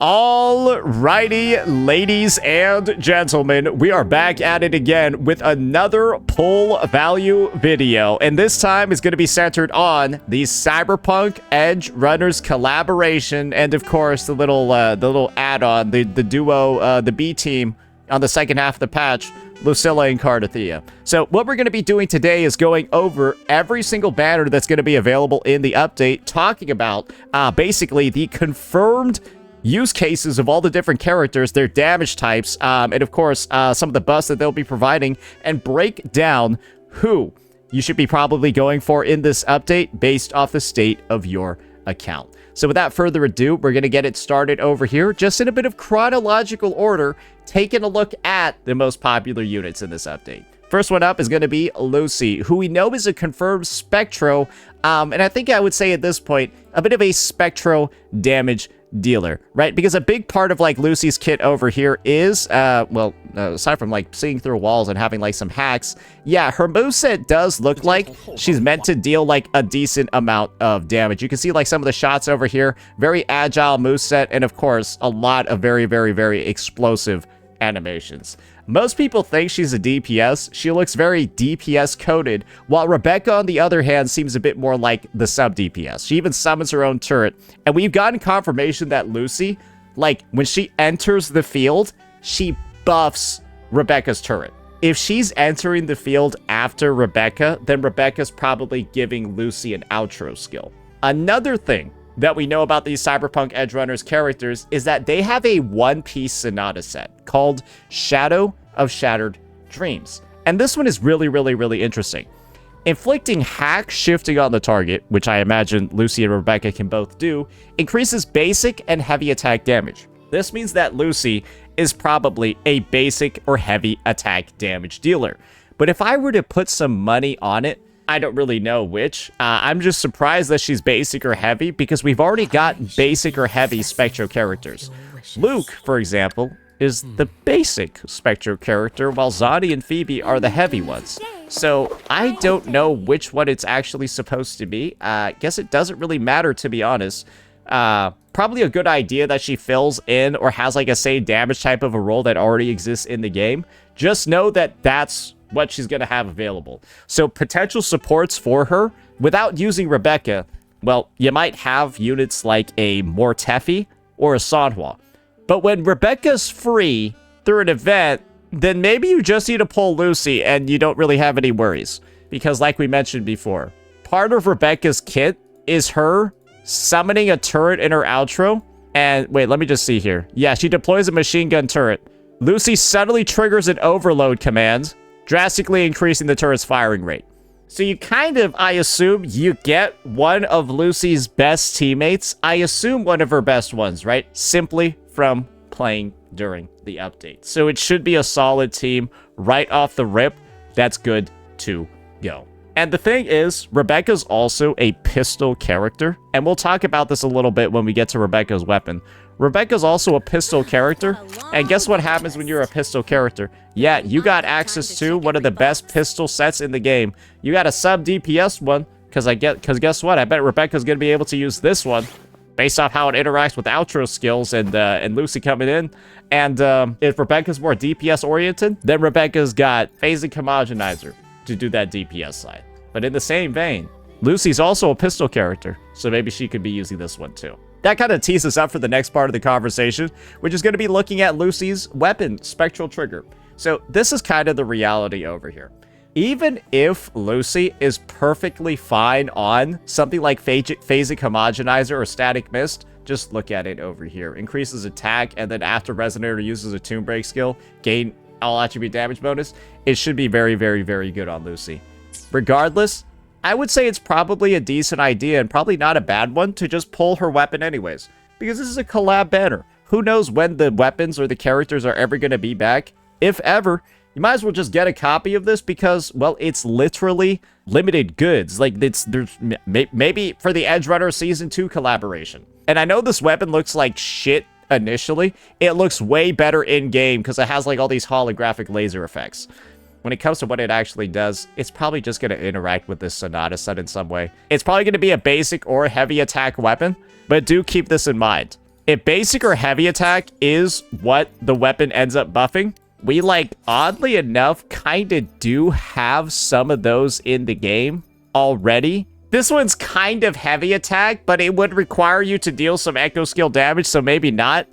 Alrighty, ladies and gentlemen, we are back at it again with another pull value video, and this time is going to be centered on the Cyberpunk Edge Runners collaboration, and of course the little add-on, the duo, the B team on the second half of the patch, Luccila and Cartetyhia. So what we're going to be doing today is going over every single banner that's going to be available in the update, talking about basically the confirmed use cases of all the different characters, their damage types, and of course, some of the buffs that they'll be providing, and break down who you should be probably going for in this update based off the state of your account. So without further ado, we're going to get it started over here, just in a bit of chronological order, taking a look at the most popular units in this update. First one up is going to be Lucy, who we know is a confirmed Spectro, and I think I would say at this point, a bit of a Spectro damage dealer, right? Because a big part of like Lucy's kit over here is aside from like seeing through walls and having like some hacks, yeah, her moveset does look like she's meant to deal like a decent amount of damage. You can see like some of the shots over here, very agile moveset, and of course a lot of very explosive animations. Most people think she's a DPS. She looks very DPS coded, while Rebecca, on the other hand, seems a bit more like the sub DPS. She even summons her own turret, and we've gotten confirmation that Lucy, like when she enters the field, she buffs Rebecca's turret. If she's entering the field after Rebecca, then Rebecca's probably giving Lucy an outro skill. Another thing that we know about these Cyberpunk Edge Runners characters is that they have a one-piece Sonata set called Shadow of Shattered Dreams. And this one is really interesting. Inflicting hack shifting on the target, which I imagine Lucy and Rebecca can both do, increases basic and heavy attack damage. This means that Lucy is probably a basic or heavy attack damage dealer. But if I were to put some money on it, I don't really know which. I'm just surprised that she's basic or heavy, because we've already got basic or heavy Spectro characters. Luke, for example, is the basic Spectro character, while Zani and Phoebe are the heavy ones. So I don't know which one it's actually supposed to be. I guess it doesn't really matter, to be honest. Probably a good idea that she fills in or has like a same damage type of a role that already exists in the game. Just know that that's what she's going to have available. So potential supports for her, without using Rebecca, well, you might have units like a Mortefi or a Sanhua. But when Rebecca's free through an event, then maybe you just need to pull Lucy and you don't really have any worries. Because like we mentioned before, part of Rebecca's kit is her summoning a turret in her outro. And wait, let me just see here. Yeah, she deploys a machine gun turret. Lucy suddenly triggers an overload command, drastically increasing the turret's firing rate. So you kind of, I assume, you get one of Lucy's best teammates. I assume one of her best ones, right? Simply from playing during the update. So it should be a solid team right off the rip. That's good to go. And the thing is, Rebecca's also a pistol character, and we'll talk about this a little bit when we get to Rebecca's weapon. Rebecca's also a pistol character, and guess what happens when you're a pistol character? Yeah, you got access to one of the best pistol sets in the game. You got a sub DPS one, because guess what? I bet Rebecca's gonna be able to use this one based off how it interacts with outro skills and Lucy coming in. And if Rebecca's more DPS oriented, then Rebecca's got phasing homogenizer to do that DPS side. But in the same vein, Lucy's also a pistol character, so maybe she could be using this one too. That kind of tees us up for the next part of the conversation, which is going to be looking at Lucy's weapon, Spectral Trigger. So this is kind of the reality over here. Even if Lucy is perfectly fine on something like Phasic Homogenizer or Static Mist, just look at it over here. Increases attack, and then after Resonator uses a Tomb Break skill, gain all attribute damage bonus. It should be very good on Lucy. Regardless, I would say it's probably a decent idea and probably not a bad one to just pull her weapon anyways, because this is a collab banner. Who knows when the weapons or the characters are ever going to be back? If ever, you might as well just get a copy of this because, well, it's literally limited goods. Like, there's maybe for the Edge Runner Season 2 collaboration. And I know this weapon looks like shit initially. It looks way better in-game because it has, like, all these holographic laser effects. When it comes to what it actually does, it's probably just going to interact with this Sonata set in some way. It's probably going to be a basic or heavy attack weapon, but do keep this in mind. if basic or heavy attack is what the weapon ends up buffing, we, like, oddly enough, kind of do have some of those in the game already. This one's kind of heavy attack, but it would require you to deal some echo skill damage, so maybe not.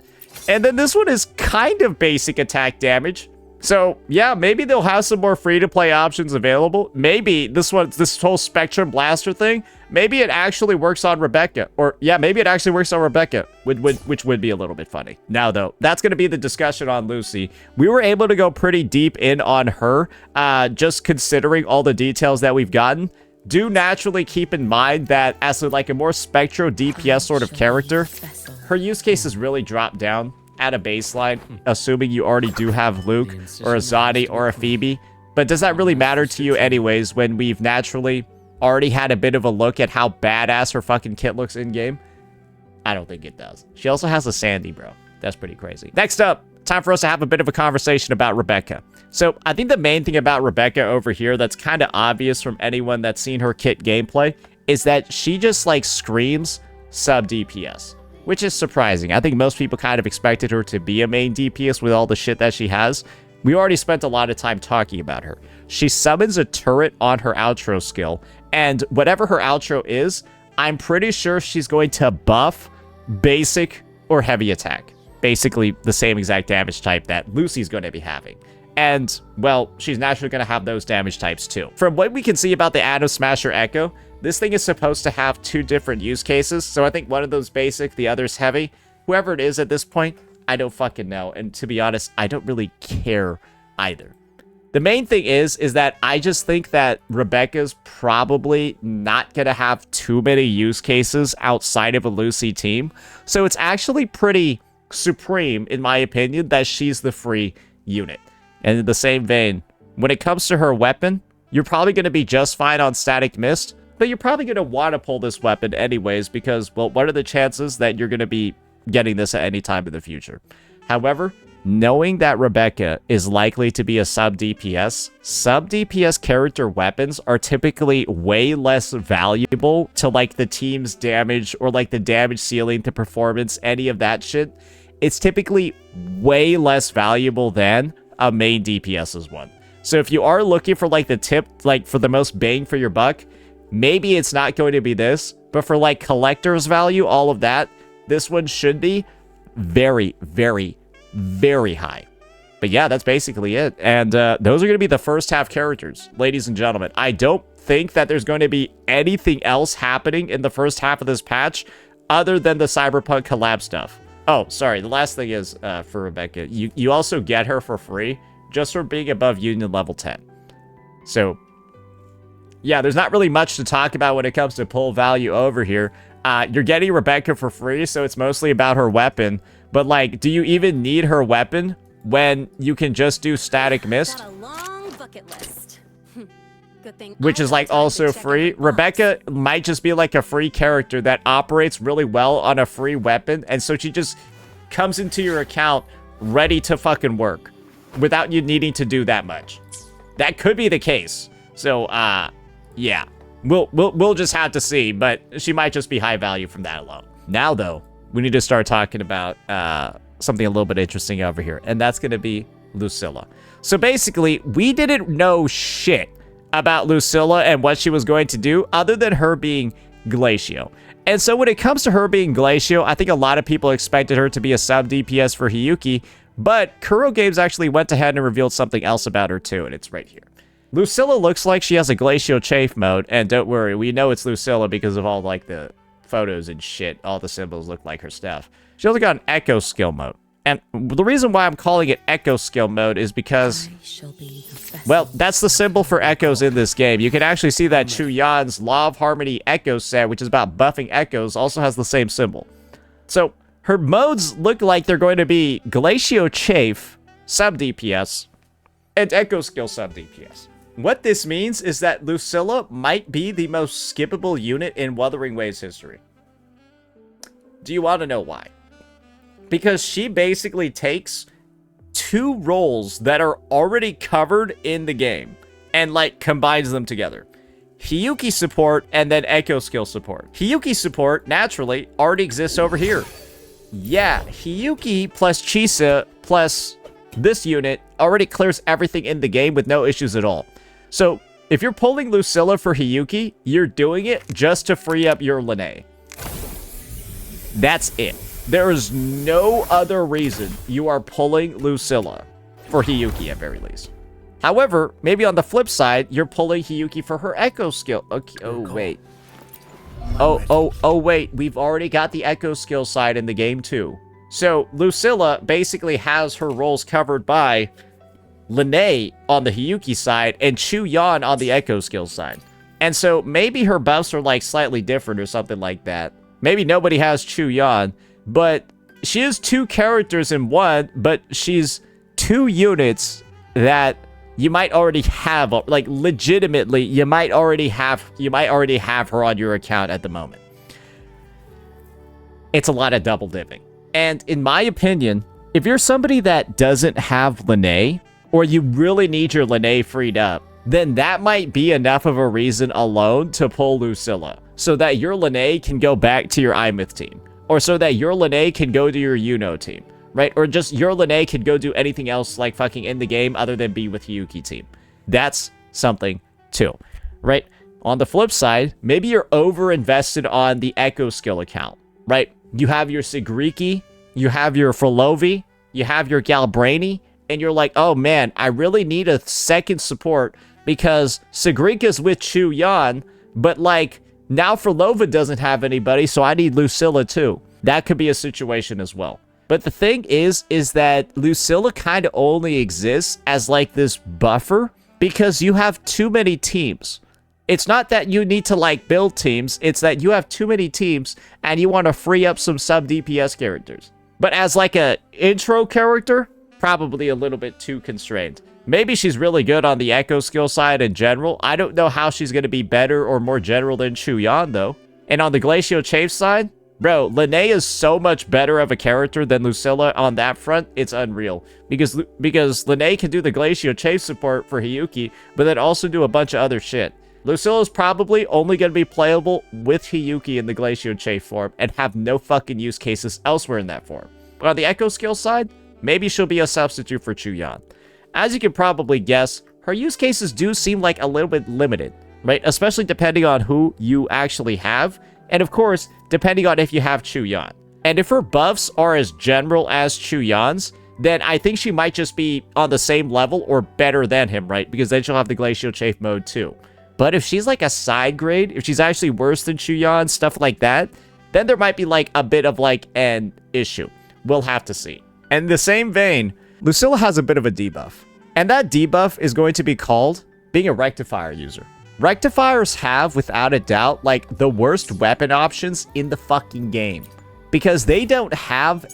And then this one is kind of basic attack damage. So, yeah, maybe they'll have some more free-to-play options available. Maybe this whole Spectrum Blaster thing, maybe it actually works on Rebecca. Or, yeah, maybe it actually works on Rebecca, which would be a little bit funny. Now, though, that's going to be the discussion on Lucy. We were able to go pretty deep in on her, just considering all the details that we've gotten. Do naturally keep in mind that as a more Spectro DPS sort of character, her use cases really drop down at a baseline, assuming you already do have Luke or a Zadi or a Phoebe. But does that really matter to you anyways when we've naturally already had a bit of a look at how badass her fucking kit looks in-game? I don't think it does. She also has a Sandy, bro. That's pretty crazy. Next up, time for us to have a bit of a conversation about Rebecca. So I think the main thing about Rebecca over here that's kind of obvious from anyone that's seen her kit gameplay is that she just, like, screams sub DPS. Which is surprising. I think most people kind of expected her to be a main DPS with all the shit that she has. We already spent a lot of time talking about her. She summons a turret on her outro skill, and whatever her outro is, I'm pretty sure she's going to buff basic or heavy attack. Basically the same exact damage type that Lucy's going to be having. And, well, she's naturally going to have those damage types too. From what we can see about the Atom Smasher Echo, this thing is supposed to have 2 different use cases, so I think one of those basic, the other's heavy. Whoever it is at this point, I don't fucking know, and to be honest, I don't really care either. The main thing is that I just think that Rebecca's probably not gonna have too many use cases outside of a Lucy team, so it's actually pretty supreme, in my opinion, that she's the free unit. And in the same vein, when it comes to her weapon, you're probably gonna be just fine on Static Mist, but you're probably going to want to pull this weapon anyways because, well, what are the chances that you're going to be getting this at any time in the future? However, knowing that Rebecca is likely to be a sub-DPS character weapons are typically way less valuable to, like, the team's damage or, like, the damage ceiling to performance, any of that shit. It's typically way less valuable than a main DPS's one. So if you are looking for, like, the tip, like, for the most bang for your buck, maybe it's not going to be this, but for, like, collector's value, all of that, this one should be very, very, very high. But yeah, that's basically it. And those are going to be the first half characters, ladies and gentlemen. I don't think that there's going to be anything else happening in the first half of this patch other than the Cyberpunk collab stuff. Oh, sorry. The last thing is for Rebecca. You also get her for free just for being above Union level 10. So yeah, there's not really much to talk about when it comes to pull value over here. You're getting Rebecca for free, so it's mostly about her weapon. But, like, do you even need her weapon when you can just do Static Mist? Got a long bucket list. Good thing which is, like, also free. Rebecca might just be, like, a free character that operates really well on a free weapon, and so she just comes into your account ready to fucking work without you needing to do that much. That could be the case. So, yeah, we'll just have to see, but she might just be high value from that alone. Now, though, we need to start talking about something a little bit interesting over here, and that's going to be Luccila. So basically, we didn't know shit about Luccila and what she was going to do other than her being Glacio. And so when it comes to her being Glacio, I think a lot of people expected her to be a sub-DPS for Hiyuki, but Kuro Games actually went ahead and revealed something else about her too, and it's right here. Luccila looks like she has a Glacio Chafe mode, and don't worry, we know it's Luccila because of all, like, the photos and shit. All the symbols look like her stuff. She also got an Echo Skill mode. And the reason why I'm calling it Echo Skill mode is because, well, that's the symbol for echoes in this game. You can actually see that Chu Yan's Law of Harmony Echo set, which is about buffing echoes, also has the same symbol. So her modes look like they're going to be Glacio Chafe, sub-DPS, and Echo Skill sub-DPS. What this means is that Luccila might be the most skippable unit in Wuthering Waves history. Do you want to know why? Because she basically takes 2 roles that are already covered in the game and, like, combines them together. Hiyuki support and then Echo Skill support. Hiyuki support, naturally, already exists over here. yeah, Hiyuki plus Chisa plus this unit already clears everything in the game with no issues at all. So if you're pulling Luccila for Hiyuki, you're doing it just to free up your Lene. That's it. There is no other reason you are pulling Luccila for Hiyuki at very least. However, maybe on the flip side, you're pulling Hiyuki for her Echo skill. Okay, oh, wait. Oh, wait. We've already got the Echo skill side in the game, too. So, Luccila basically has her roles covered by Lene on the Hiyuki side and Chu Yan on the Echo skill side. And so, maybe her buffs are, like, slightly different or something like that. Maybe nobody has Chu Yan, but she is 2 characters in one, but she's 2 units that you might already have, like, legitimately, you might already have her on your account at the moment. It's a lot of double dipping. And in my opinion, if you're somebody that doesn't have Lene, or you really need your Lene freed up, then that might be enough of a reason alone to pull Luccila, so that your Lene can go back to your Imyth team, or so that your Lene can go to your Yuno team. Right? Or just your Lene could go do anything else like fucking in the game other than be with Hiyuki team. That's something too. Right? On the flip side, maybe you're over-invested on the Echo skill account. Right? You have your Sigriki, you have your Frolovi, you have your Galbraini, and you're like, oh man, I really need a second support because Sigrika's with Chu Yan, but like, now Frolova doesn't have anybody, so I need Luccila too. That could be a situation as well. But the thing is that Luccila kind of only exists as like this buffer because you have too many teams. It's not that you need to like build teams, it's that you have too many teams and you want to free up some sub DPS characters. But as like a intro character, probably a little bit too constrained. Maybe she's really good on the Echo skill side in general. I don't know how she's going to be better or more general than Chu Yan though. And on the Glacial Chafe side, bro, Lene is so much better of a character than Luccila on that front, it's unreal. Because Lene can do the Glacial Chafe support for Hiyuki, but then also do a bunch of other shit. Luccila is probably only going to be playable with Hiyuki in the Glacial Chafe form, and have no fucking use cases elsewhere in that form. But on the Echo skill side, maybe she'll be a substitute for Chu Yan. As you can probably guess, her use cases do seem like a little bit limited, right? Especially depending on who you actually have. And of course, depending on if you have Chu Yan. And if her buffs are as general as Chu Yan's, then I think she might just be on the same level or better than him, right? Because then she'll have the Glacial Chafe mode too. But if she's like a side grade, if she's actually worse than Chu Yan, stuff like that, then there might be like a bit of like an issue. We'll have to see. And in the same vein, Luccila has a bit of a debuff. And that debuff is going to be called being a Rectifier user. Rectifiers have, without a doubt, like, the worst weapon options in the fucking game. Because they don't have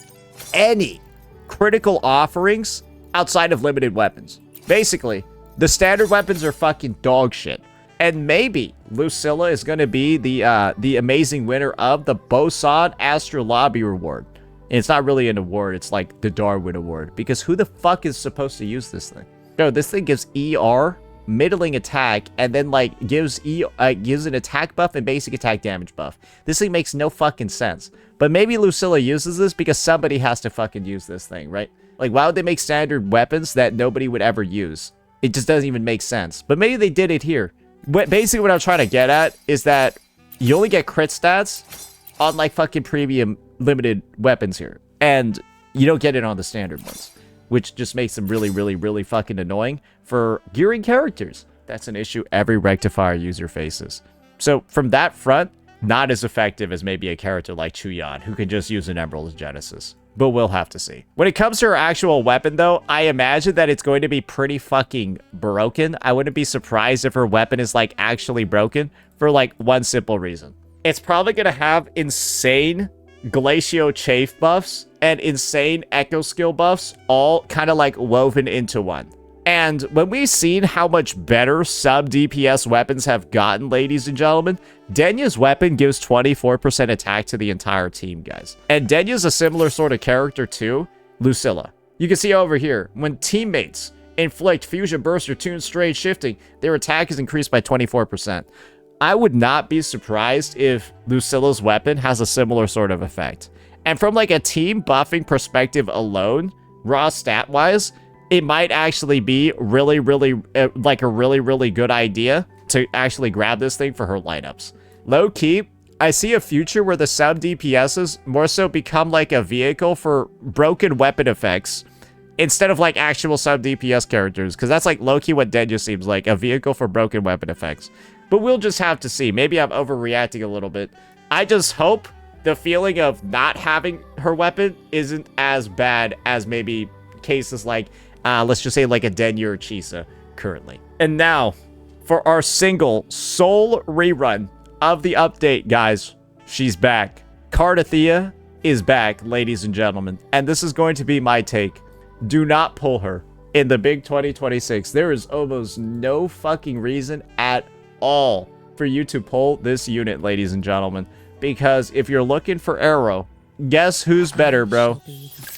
any critical offerings outside of limited weapons. Basically, the standard weapons are fucking dog shit. And maybe Luccila is going to be the amazing winner of the Bosan Astro Lobby reward. And it's not really an award, it's like the Darwin Award. Because who the fuck is supposed to use this thing? No, this thing gives ER, middling attack, and then like gives an attack buff and basic attack damage buff. This thing makes no fucking sense. But maybe Luccila uses this because somebody has to fucking use this thing, right? Like, why would they make standard weapons that nobody would ever use? It just doesn't even make sense. But maybe they did it here. Basically, what I'm trying to get at is that you only get crit stats on like fucking premium limited weapons here. And you don't get it on the standard ones, which just makes them really, really, really fucking annoying for gearing characters. That's an issue every Rectifier user faces. So from that front, not as effective as maybe a character like Chu Yan, who can just use an Emerald as Genesis. But we'll have to see. When it comes to her actual weapon, though, I imagine that it's going to be pretty fucking broken. I wouldn't be surprised if her weapon is, like, actually broken for, like, one simple reason. It's probably going to have insane Glacial Chafe buffs and insane Echo skill buffs all kind of, like, woven into one. And when we've seen how much better sub-DPS weapons have gotten, ladies and gentlemen, Denya's weapon gives 24% attack to the entire team, guys. And Denya's a similar sort of character to Luccila. You can see over here, when teammates inflict Fusion Burst or Tune Strain Shifting, their attack is increased by 24%. I would not be surprised if Lucilla's weapon has a similar sort of effect. And from like a team buffing perspective alone, raw stat wise, it might actually be really, like a really good idea to actually grab this thing for her lineups. Low key, I see a future where the sub DPSs more so become like a vehicle for broken weapon effects instead of like actual sub DPS characters, because that's like low key what Denya seems like, a vehicle for broken weapon effects. But we'll just have to see. Maybe I'm overreacting a little bit. I just hope the feeling of not having her weapon isn't as bad as maybe cases like, let's just say like a Denya or Chisa currently. And now, for our single sole rerun of the update, guys, she's back. Cartetyhia is back, ladies and gentlemen. And this is going to be my take. Do not pull her in the big 2026. There is almost no fucking reason at all for you to pull this unit, ladies and gentlemen. Because if you're looking for Arrow, guess who's better, bro?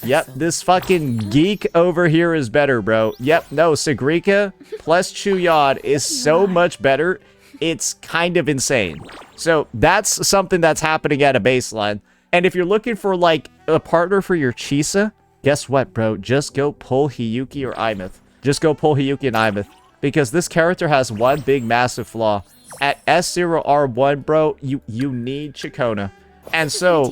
Yep, this fucking geek over here is better, bro. Yep, no, Sigrika plus Chuyod is so much better. It's kind of insane. So that's something that's happening at a baseline. And if you're looking for like a partner for your Chisa, guess what, bro? Just go pull Hiyuki or Imeth. Just go pull Hiyuki and Imeth. Because this character has one big massive flaw. At S0R1, bro, you need Chakona. And so,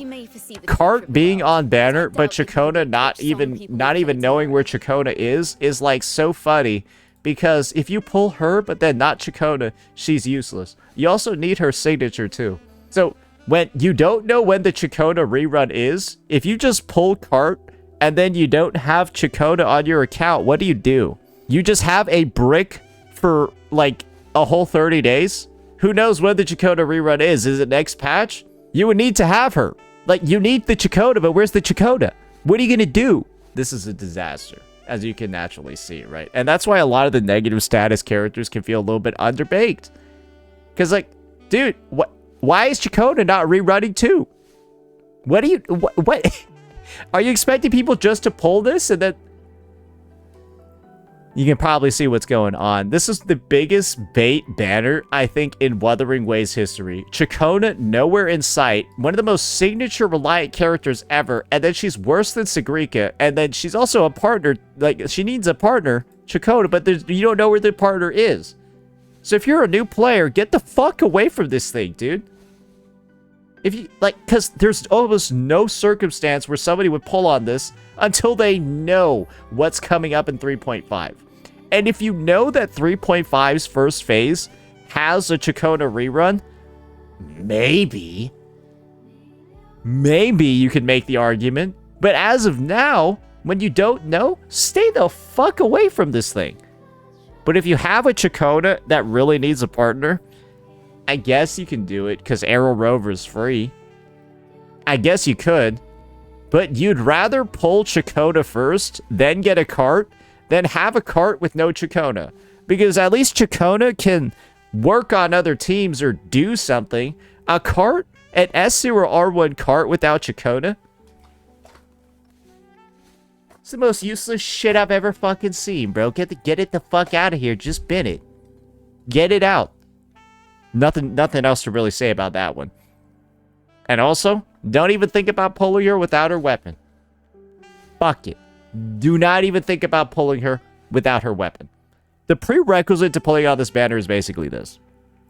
Cart being on banner, but Chakona not even knowing where Chakona is like so funny. Because if you pull her, but then not Chakona, she's useless. You also need her signature too. So, when you don't know when the Chakona rerun is, if you just pull Cart, and then you don't have Chakona on your account, what do? You just have a brick for like a whole 30 days? Who knows when the Chakona rerun is? Is it next patch? You would need to have her. Like, you need the Chakona, but where's the Chakona? What are you gonna do? This is a disaster, as you can naturally see, right? And that's why a lot of the negative status characters can feel a little bit underbaked. Because, like, dude, why is Chakona not rerunning too? What are you expecting people just to pull this and then... You can probably see what's going on. This is the biggest bait banner, I think, in Wuthering Waves history. Chakona, nowhere in sight. One of the most signature-reliant characters ever. And then she's worse than Sigrika. And then she's also a partner. Like, she needs a partner, Chakona, but you don't know where the partner is. So if you're a new player, get the fuck away from this thing, dude. If you, like, because there's almost no circumstance where somebody would pull on this until they know what's coming up in 3.5. And if you know that 3.5's first phase has a Chakona rerun, maybe you can make the argument. But as of now, when you don't know, stay the fuck away from this thing. But if you have a Chakona that really needs a partner, I guess you can do it because Arrow Rover is free. I guess you could. But you'd rather pull Chakona first, then get a cart, than have a cart with no Chakona. Because at least Chakona can work on other teams or do something. A cart, an S0R1 cart without Chakona? It's the most useless shit I've ever fucking seen, bro. Get it the fuck out of here. Just bin it. Get it out. Nothing else to really say about that one. And also, don't even think about pulling her without her weapon. Fuck it. Do not even think about pulling her without her weapon. The prerequisite to pulling out this banner is basically this.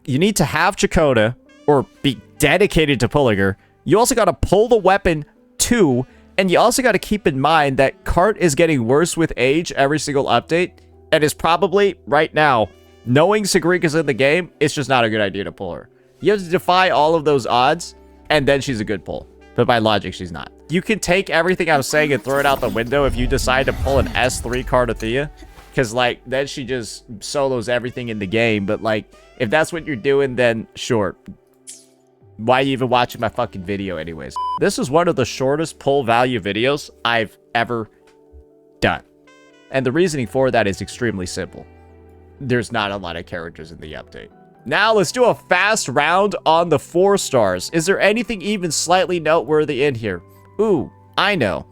You need to have Chakona, or be dedicated to pulling her. You also got to pull the weapon too, and you also got to keep in mind that Cart is getting worse with age every single update, and is probably, right now, knowing Sigrika's in the game, it's just not a good idea to pull her. You have to defy all of those odds, and then she's a good pull. But by logic, she's not. You can take everything I'm saying and throw it out the window if you decide to pull an S3 Cartetyhia. Because, like, then she just solos everything in the game. But, like, if that's what you're doing, then sure. Why are you even watching my fucking video anyways? This is one of the shortest pull value videos I've ever done. And the reasoning for that is extremely simple. There's not a lot of characters in the update. Now let's do a fast round on the 4 stars. Is there anything even slightly noteworthy in here? Ooh, I know.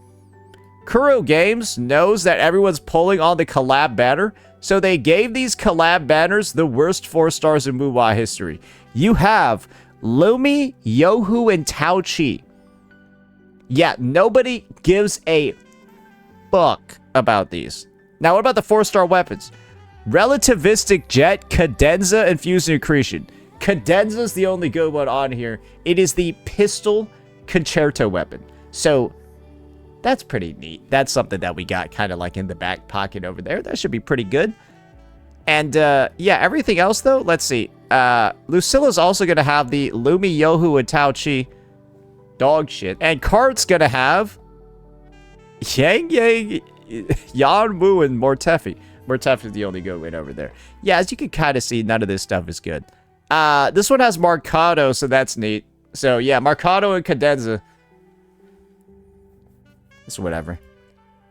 Kuro Games knows that everyone's pulling on the collab banner, so they gave these collab banners the worst 4 stars in Muwa history. You have Lumi, Yohu, and Tao Chi. Yeah, nobody gives a fuck about these. Now, what about the 4-star weapons? Relativistic Jet, Cadenza, and Fusion Accretion. Cadenza's the only good one on here. It is the pistol concerto weapon. So, that's pretty neat. That's something that we got kind of like in the back pocket over there. That should be pretty good. And, yeah, everything else, though, let's see. Lucilla's also going to have the Lumi, Yohu, and Tao Chi dog shit. And Kart's going to have Yang Yang, Yan Wu, and Mortefi. Mortefi is the only good win over there. Yeah, as you can kind of see, none of this stuff is good. This one has Marcado, so that's neat. So, yeah, Marcado and Cadenza. It's whatever.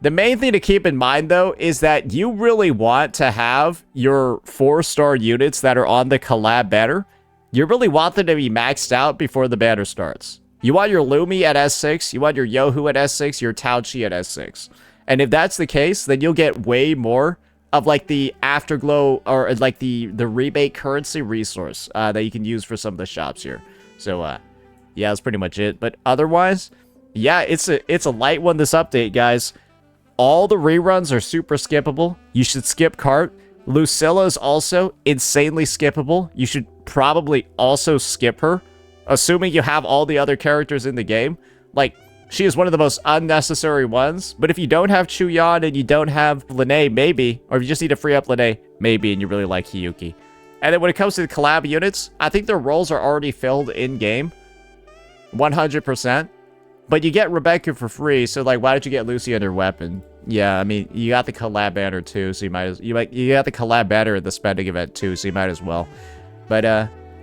The main thing to keep in mind, though, is that you really want to have your 4-star units that are on the collab banner. You really want them to be maxed out before the banner starts. You want your Lumi at S6, you want your Yohu at S6, your Tao Chi at S6. And if that's the case, then you'll get way more of like the Afterglow or like the rebate currency resource that you can use for some of the shops here. So, yeah, that's pretty much it. But otherwise, yeah, it's a light one this update, guys. All the reruns are super skippable. You should skip Cart. Lucilla is also insanely skippable. You should probably also skip her, assuming you have all the other characters in the game. Like, she is one of the most unnecessary ones. But if you don't have Chuyan and you don't have Lene, maybe. Or if you just need to free up Lene, maybe, and you really like Hiyuki. And then when it comes to the collab units, I think their roles are already filled in-game. 100%. But you get Rebecca for free, so like, why did you get Lucy under weapon? Yeah, I mean, you got the collab banner too, so you got the collab banner at the spending event too, so you might as well. But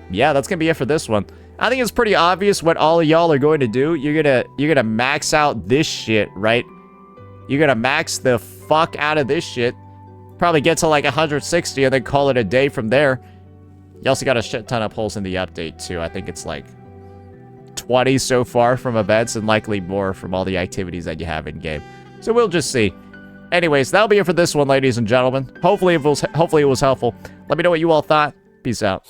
yeah, that's gonna be it for this one. I think it's pretty obvious what all of y'all are going to do. You're gonna max out this shit, right? You're gonna max the fuck out of this shit. Probably get to like 160 and then call it a day from there. You also got a shit ton of pulls in the update too. I think it's like 20 so far from events and likely more from all the activities that you have in game. So we'll just see. Anyways, that'll be it for this one, ladies and gentlemen. Hopefully it was helpful. Let me know what you all thought. Peace out.